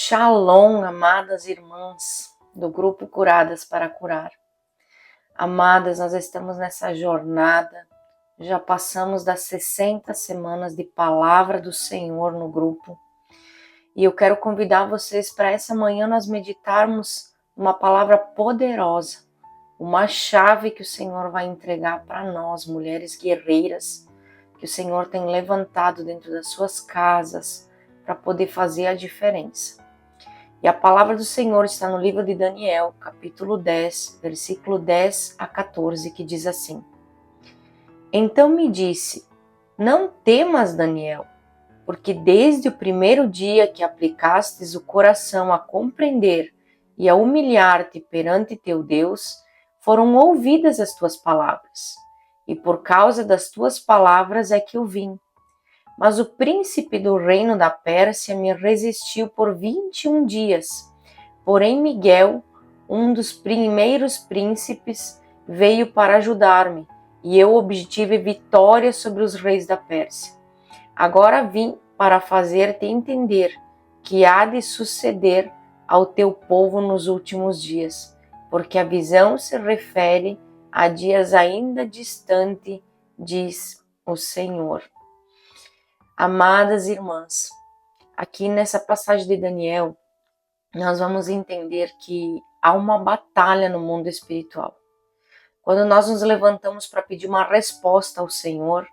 Shalom, amadas irmãs do grupo Curadas para Curar. Amadas, nós estamos nessa jornada, já passamos das 60 semanas de Palavra do Senhor no grupo. E eu quero convidar vocês para essa manhã nós meditarmos uma palavra poderosa, uma chave que o Senhor vai entregar para nós, mulheres guerreiras, que o Senhor tem levantado dentro das suas casas para poder fazer a diferença. E a palavra do Senhor está no livro de Daniel, capítulo 10, versículo 10 a 14, que diz assim: Então me disse, não temas, Daniel, porque desde o primeiro dia que aplicastes o coração a compreender e a humilhar-te perante teu Deus, foram ouvidas as tuas palavras, e por causa das tuas palavras é que eu vim. Mas o príncipe do reino da Pérsia me resistiu por 21 dias. Porém Miguel, um dos primeiros príncipes, veio para ajudar-me, e eu obtive vitória sobre os reis da Pérsia. Agora vim para fazer-te entender que há de suceder ao teu povo nos últimos dias, porque a visão se refere a dias ainda distantes, diz o Senhor. Amadas irmãs, aqui nessa passagem de Daniel, nós vamos entender que há uma batalha no mundo espiritual. Quando nós nos levantamos para pedir uma resposta ao Senhor,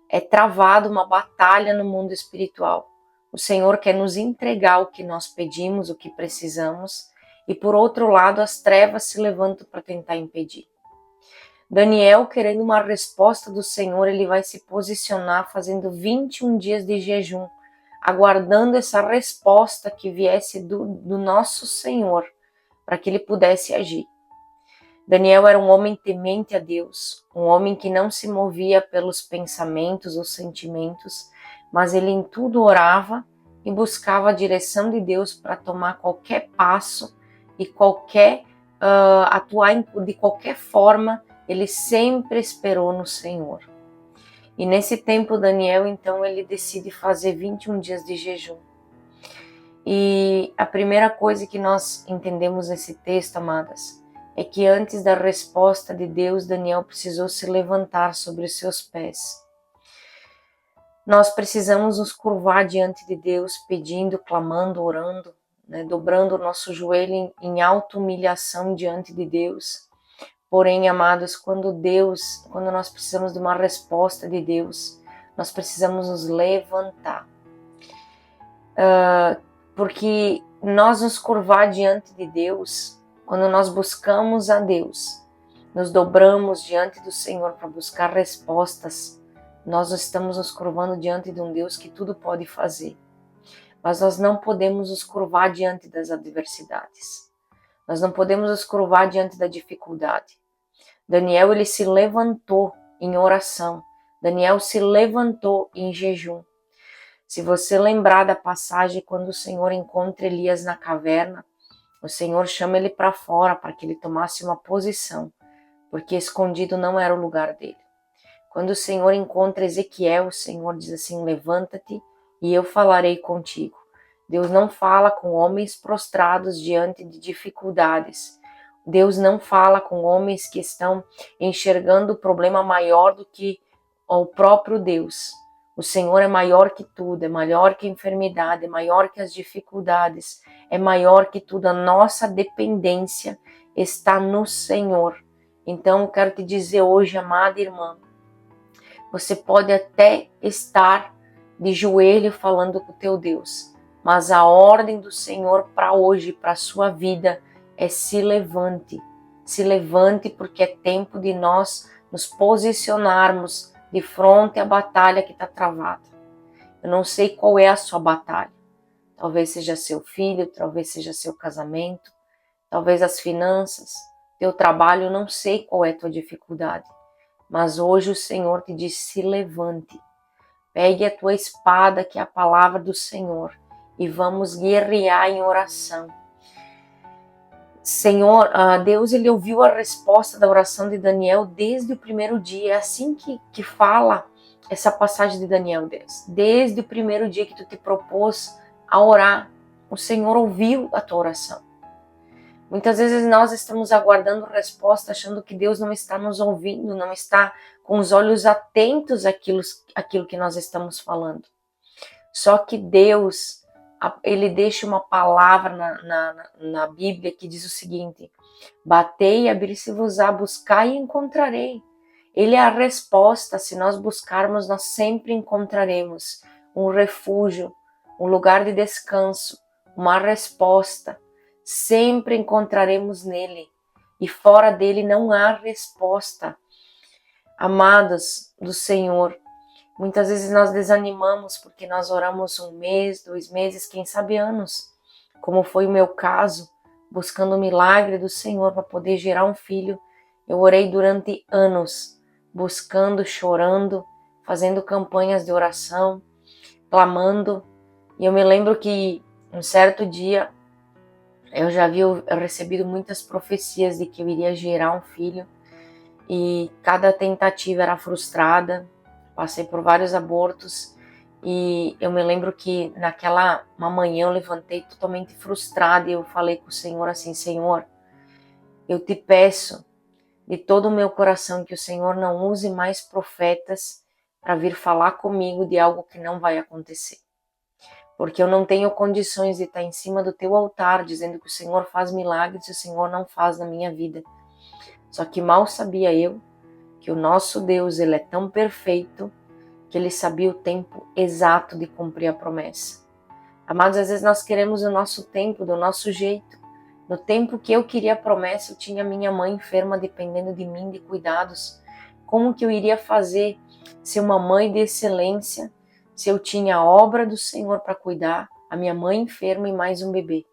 é travada uma batalha no mundo espiritual. O Senhor quer nos entregar o que nós pedimos, o que precisamos, e por outro lado as trevas se levantam para tentar impedir. Daniel, querendo uma resposta do Senhor, ele vai se posicionar fazendo 21 dias de jejum, aguardando essa resposta que viesse do nosso Senhor, para que ele pudesse agir. Daniel era um homem temente a Deus, um homem que não se movia pelos pensamentos ou sentimentos, mas ele em tudo orava e buscava a direção de Deus para tomar qualquer passo e atuar de qualquer forma. Ele sempre esperou no Senhor. E nesse tempo, Daniel, então, ele decide fazer 21 dias de jejum. E a primeira coisa que nós entendemos nesse texto, amadas, é que antes da resposta de Deus, Daniel precisou se levantar sobre os seus pés. Nós precisamos nos curvar diante de Deus, pedindo, clamando, orando, dobrando o nosso joelho em auto-humilhação diante de Deus. Porém, amados, quando nós precisamos de uma resposta de Deus, nós precisamos nos levantar. Porque nós nos curvar diante de Deus, quando nós buscamos a Deus, nos dobramos diante do Senhor para buscar respostas, nós estamos nos curvando diante de um Deus que tudo pode fazer. Mas nós não podemos nos curvar diante das adversidades. Nós não podemos nos curvar diante da dificuldade. Daniel, ele se levantou em oração. Daniel se levantou em jejum. Se você lembrar da passagem quando o Senhor encontra Elias na caverna, o Senhor chama ele para fora para que ele tomasse uma posição, porque escondido não era o lugar dele. Quando o Senhor encontra Ezequiel, o Senhor diz assim: levanta-te e eu falarei contigo. Deus não fala com homens prostrados diante de dificuldades. Deus não fala com homens que estão enxergando o problema maior do que o próprio Deus. O Senhor é maior que tudo, é maior que a enfermidade, é maior que as dificuldades, é maior que tudo. A nossa dependência está no Senhor. Então eu quero te dizer hoje, amada irmã, você pode até estar de joelho falando com o teu Deus, mas a ordem do Senhor para hoje, para a sua vida, é se levante. Se levante, porque é tempo de nós nos posicionarmos de frente à batalha que está travada. Eu não sei qual é a sua batalha. Talvez seja seu filho, talvez seja seu casamento, talvez as finanças, teu trabalho, eu não sei qual é a tua dificuldade. Mas hoje o Senhor te diz: se levante. Pegue a tua espada, que é a palavra do Senhor, e vamos guerrear em oração. Senhor, Deus, ele ouviu a resposta da oração de Daniel desde o primeiro dia. É assim que fala essa passagem de Daniel, Deus. Desde o primeiro dia que tu te propôs a orar, o Senhor ouviu a tua oração. Muitas vezes nós estamos aguardando resposta, achando que Deus não está nos ouvindo, não está com os olhos atentos àquilo que nós estamos falando. Só que Deus, Ele deixa uma palavra na Bíblia que diz o seguinte: batei e abrir-se-vos-á, buscai e encontrarei. Ele é a resposta. Se nós buscarmos, nós sempre encontraremos um refúgio, um lugar de descanso, uma resposta. Sempre encontraremos nele, e fora dele não há resposta. Amados do Senhor, muitas vezes nós desanimamos porque nós oramos 1 mês, 2 meses, quem sabe anos, como foi o meu caso, buscando o milagre do Senhor para poder gerar um filho. Eu orei durante anos, buscando, chorando, fazendo campanhas de oração, clamando. E eu me lembro que um certo dia eu já havia recebido muitas profecias de que eu iria gerar um filho, e cada tentativa era frustrada. Passei por vários abortos, e eu me lembro que uma manhã eu levantei totalmente frustrada e eu falei com o Senhor assim: Senhor, eu te peço de todo o meu coração que o Senhor não use mais profetas para vir falar comigo de algo que não vai acontecer. Porque eu não tenho condições de estar em cima do teu altar dizendo que o Senhor faz milagres e o Senhor não faz na minha vida. Só que mal sabia eu que o nosso Deus, Ele é tão perfeito que Ele sabia o tempo exato de cumprir a promessa. Amados, às vezes nós queremos o nosso tempo, do nosso jeito. No tempo que eu queria a promessa, eu tinha minha mãe enferma dependendo de mim, de cuidados. Como que eu iria fazer ser uma mãe de excelência se eu tinha a obra do Senhor para cuidar, a minha mãe enferma e mais um bebê?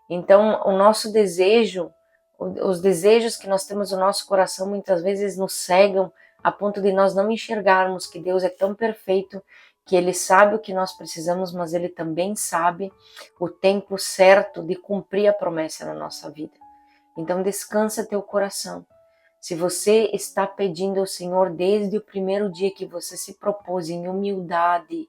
Então, o nosso desejo, os desejos que nós temos no nosso coração muitas vezes nos cegam a ponto de nós não enxergarmos que Deus é tão perfeito que Ele sabe o que nós precisamos, mas Ele também sabe o tempo certo de cumprir a promessa na nossa vida. Então, descansa teu coração. Se você está pedindo ao Senhor desde o primeiro dia que você se propôs em humildade,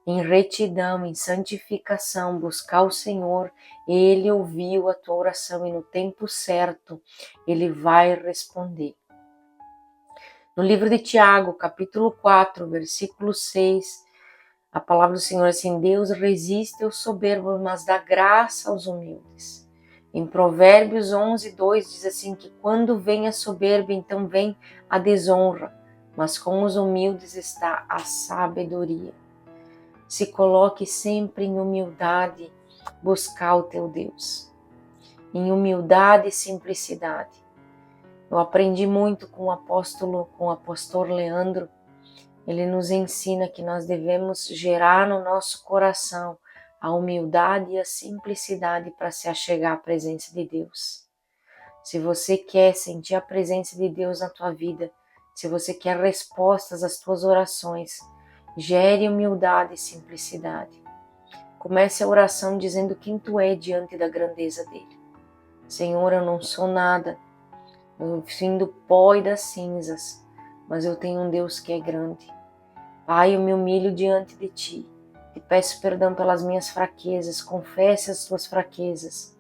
em retidão, em santificação, buscar o Senhor, Ele ouviu a tua oração e no tempo certo Ele vai responder. No livro de Tiago, capítulo 4, versículo 6, a palavra do Senhor é assim: Deus resiste aos soberbos, mas dá graça aos humildes. Em Provérbios 11, 2 diz assim que quando vem a soberba, então vem a desonra, mas com os humildes está a sabedoria. Se coloque sempre em humildade, buscar o teu Deus. Em humildade e simplicidade. Eu aprendi muito com o apóstolo Leandro. Ele nos ensina que nós devemos gerar no nosso coração a humildade e a simplicidade para se achegar à presença de Deus. Se você quer sentir a presença de Deus na tua vida, se você quer respostas às tuas orações, gere humildade e simplicidade. Comece a oração dizendo quem tu é diante da grandeza dele. Senhor, eu não sou nada, eu vim do pó e das cinzas, mas eu tenho um Deus que é grande. Pai, eu me humilho diante de ti. Te peço perdão pelas minhas fraquezas, confesse as tuas fraquezas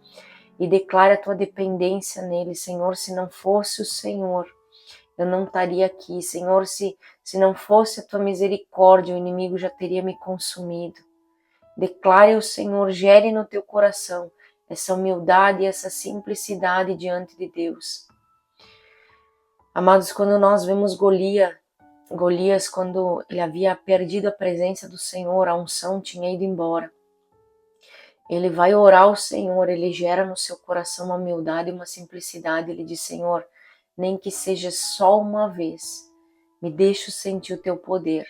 e declare a tua dependência nele. Senhor, se não fosse o Senhor, eu não estaria aqui. Senhor, se não fosse a tua misericórdia, o inimigo já teria me consumido. Declare ao Senhor, gere no teu coração essa humildade e essa simplicidade diante de Deus. Amados, quando nós vemos Golias, quando ele havia perdido a presença do Senhor, a unção tinha ido embora. Ele vai orar ao Senhor, ele gera no seu coração uma humildade e uma simplicidade. Ele diz: Senhor, nem que seja só uma vez, me deixa sentir o teu poder.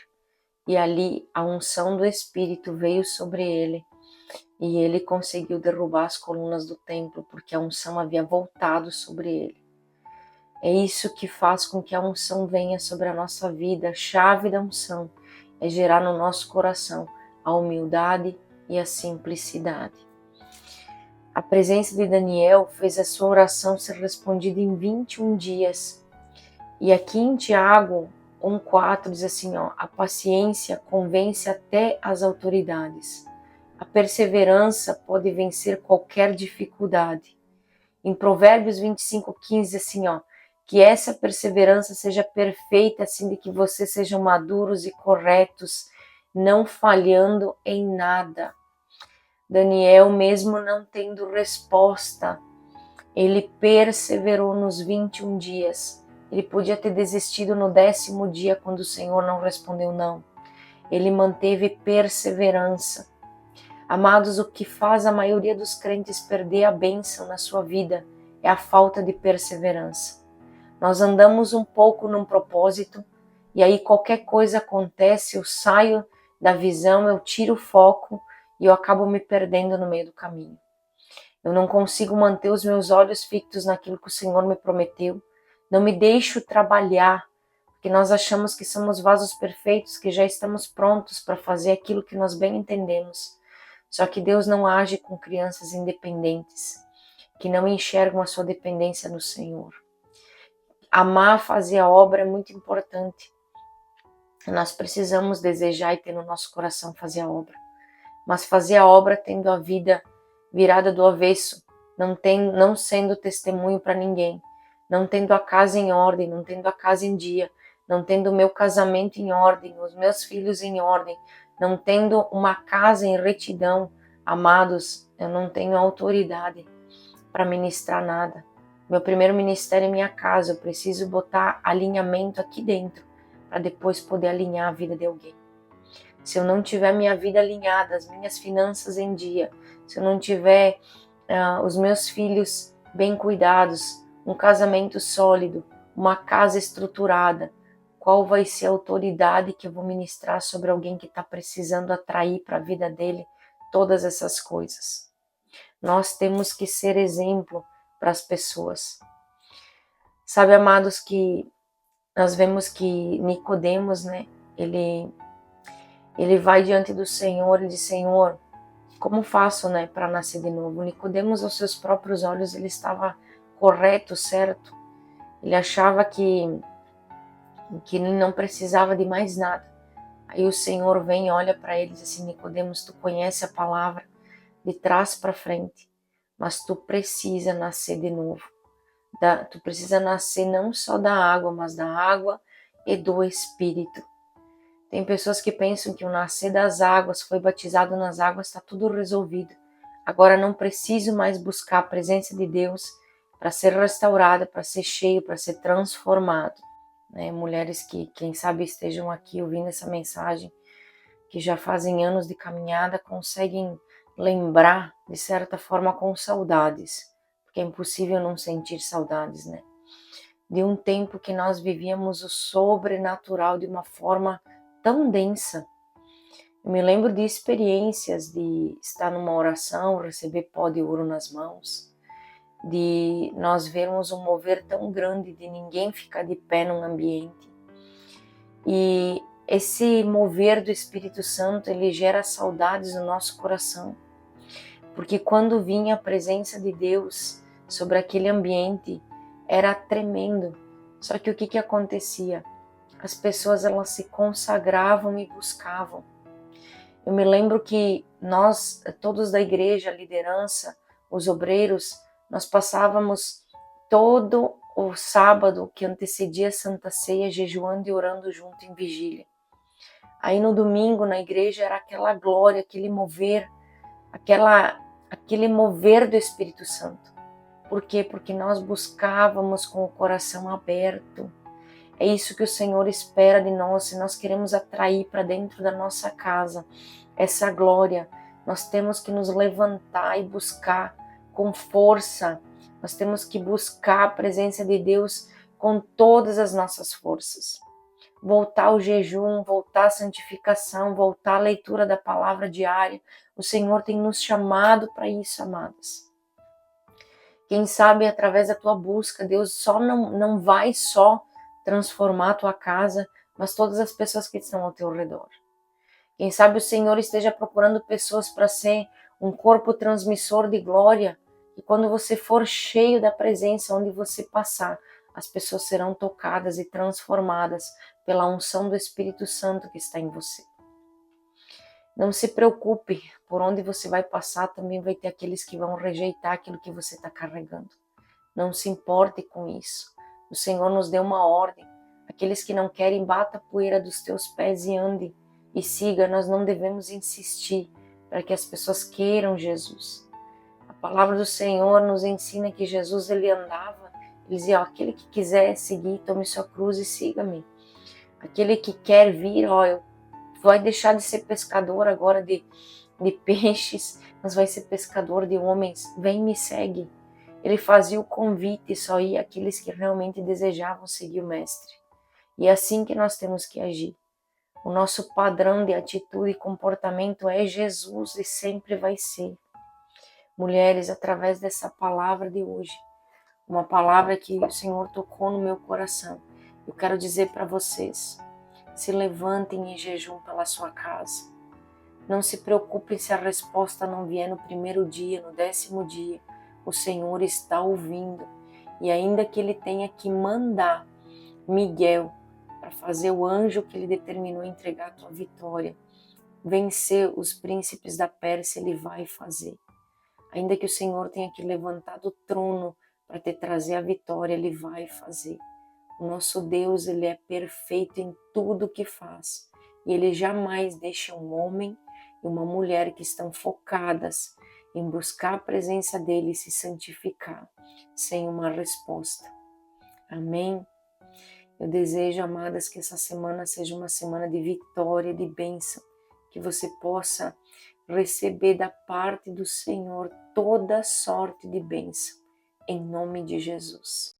E ali a unção do Espírito veio sobre ele e ele conseguiu derrubar as colunas do templo, porque a unção havia voltado sobre ele. É isso que faz com que a unção venha sobre a nossa vida. A chave da unção é gerar no nosso coração a humildade e a simplicidade. A presença de Daniel fez a sua oração ser respondida em 21 dias. E aqui em Tiago 1,4 diz assim, a paciência convence até as autoridades, A perseverança pode vencer qualquer dificuldade. Em Provérbios 25:15, assim, que essa perseverança seja perfeita, assim, de que vocês sejam maduros e corretos, não falhando em nada. Daniel, mesmo não tendo resposta, ele perseverou nos 21 dias. Ele podia ter desistido no 10º dia, quando o Senhor não respondeu não. Ele manteve perseverança. Amados, o que faz a maioria dos crentes perder a bênção na sua vida é a falta de perseverança. Nós andamos um pouco num propósito e aí qualquer coisa acontece, eu saio da visão, eu tiro o foco e eu acabo me perdendo no meio do caminho. Eu não consigo manter os meus olhos fixos naquilo que o Senhor me prometeu. Não me deixo trabalhar, porque nós achamos que somos vasos perfeitos, que já estamos prontos para fazer aquilo que nós bem entendemos. Só que Deus não age com crianças independentes, que não enxergam a sua dependência no Senhor. Amar fazer a obra é muito importante. Nós precisamos desejar e ter no nosso coração fazer a obra. Mas fazer a obra tendo a vida virada do avesso, não sendo testemunho para ninguém, não tendo a casa em ordem, não tendo a casa em dia, não tendo o meu casamento em ordem, os meus filhos em ordem, não tendo uma casa em retidão. Amados, eu não tenho autoridade para ministrar nada. Meu primeiro ministério é minha casa, eu preciso botar alinhamento aqui dentro, para depois poder alinhar a vida de alguém. Se eu não tiver minha vida alinhada, as minhas finanças em dia, se eu não tiver os meus filhos bem cuidados, um casamento sólido, uma casa estruturada, qual vai ser a autoridade que eu vou ministrar sobre alguém que está precisando atrair para a vida dele todas essas coisas? Nós temos que ser exemplo para as pessoas. Sabe, amados, que nós vemos que Nicodemos, né, ele vai diante do Senhor e diz: Senhor, como faço, né, para nascer de novo? Nicodemos, aos seus próprios olhos, ele estava correto, certo? Ele achava que não precisava de mais nada. Aí o Senhor vem e olha para ele e diz assim: Nicodemos, tu conhece a palavra de trás para frente, mas tu precisa nascer de novo. Tu precisa nascer não só da água, mas da água e do Espírito. Tem pessoas que pensam que o nascer das águas, foi batizado nas águas, está tudo resolvido. Agora não preciso mais buscar a presença de Deus para ser restaurada, para ser cheio, para ser transformado. Mulheres que, quem sabe, estejam aqui ouvindo essa mensagem, que já fazem anos de caminhada, conseguem lembrar, de certa forma, com saudades, porque é impossível não sentir saudades, né? De um tempo que nós vivíamos o sobrenatural de uma forma tão densa. Eu me lembro de experiências de estar numa oração, receber pó de ouro nas mãos, de nós vermos um mover tão grande de ninguém ficar de pé num ambiente. E esse mover do Espírito Santo, ele gera saudades no nosso coração, porque quando vinha a presença de Deus sobre aquele ambiente, era tremendo. Só que o que acontecia? As pessoas, elas se consagravam e buscavam. Eu me lembro que nós, todos da igreja, a liderança, os obreiros, nós passávamos todo o sábado que antecedia a Santa Ceia, jejuando e orando junto em vigília. Aí no domingo na igreja era aquela glória, aquele mover, aquele mover do Espírito Santo. Por quê? Porque nós buscávamos com o coração aberto. É isso que o Senhor espera de nós. Se nós queremos atrair para dentro da nossa casa essa glória, nós temos que nos levantar e buscar com força. Nós temos que buscar a presença de Deus com todas as nossas forças. Voltar ao jejum, voltar à santificação, voltar à leitura da palavra diária. O Senhor tem nos chamado para isso, amadas. Quem sabe através da tua busca, Deus não vai só transformar a tua casa, mas todas as pessoas que estão ao teu redor. Quem sabe o Senhor esteja procurando pessoas para ser um corpo transmissor de glória, e quando você for cheio da presença, onde você passar, as pessoas serão tocadas e transformadas pela unção do Espírito Santo que está em você. Não se preocupe, por onde você vai passar também vai ter aqueles que vão rejeitar aquilo que você está carregando. Não se importe com isso. O Senhor nos deu uma ordem. Aqueles que não querem, bata a poeira dos teus pés e ande e siga. Nós não devemos insistir para que as pessoas queiram Jesus. A palavra do Senhor nos ensina que Jesus ele andava, ele dizia, ó, aquele que quiser seguir, tome sua cruz e siga-me. Aquele que quer vir, ó, vai deixar de ser pescador agora de peixes, mas vai ser pescador de homens. Vem, me segue. Ele fazia o convite, só ia aqueles que realmente desejavam seguir o Mestre. E é assim que nós temos que agir. O nosso padrão de atitude e comportamento é Jesus e sempre vai ser. Mulheres, através dessa palavra de hoje, uma palavra que o Senhor tocou no meu coração, eu quero dizer para vocês, se levantem em jejum pela sua casa. Não se preocupem se a resposta não vier no primeiro dia, no 10º dia. O Senhor está ouvindo. E ainda que Ele tenha que mandar Miguel para fazer o anjo que Ele determinou entregar a tua vitória, vencer os príncipes da Pérsia, Ele vai fazer. Ainda que o Senhor tenha que levantar do trono para te trazer a vitória, Ele vai fazer. O nosso Deus, Ele é perfeito em tudo que faz. E Ele jamais deixa um homem e uma mulher que estão focadas em buscar a presença dEle e se santificar sem uma resposta. Amém? Eu desejo, amadas, que essa semana seja uma semana de vitória, de bênção, que você possa receber da parte do Senhor toda sorte de bênção, em nome de Jesus.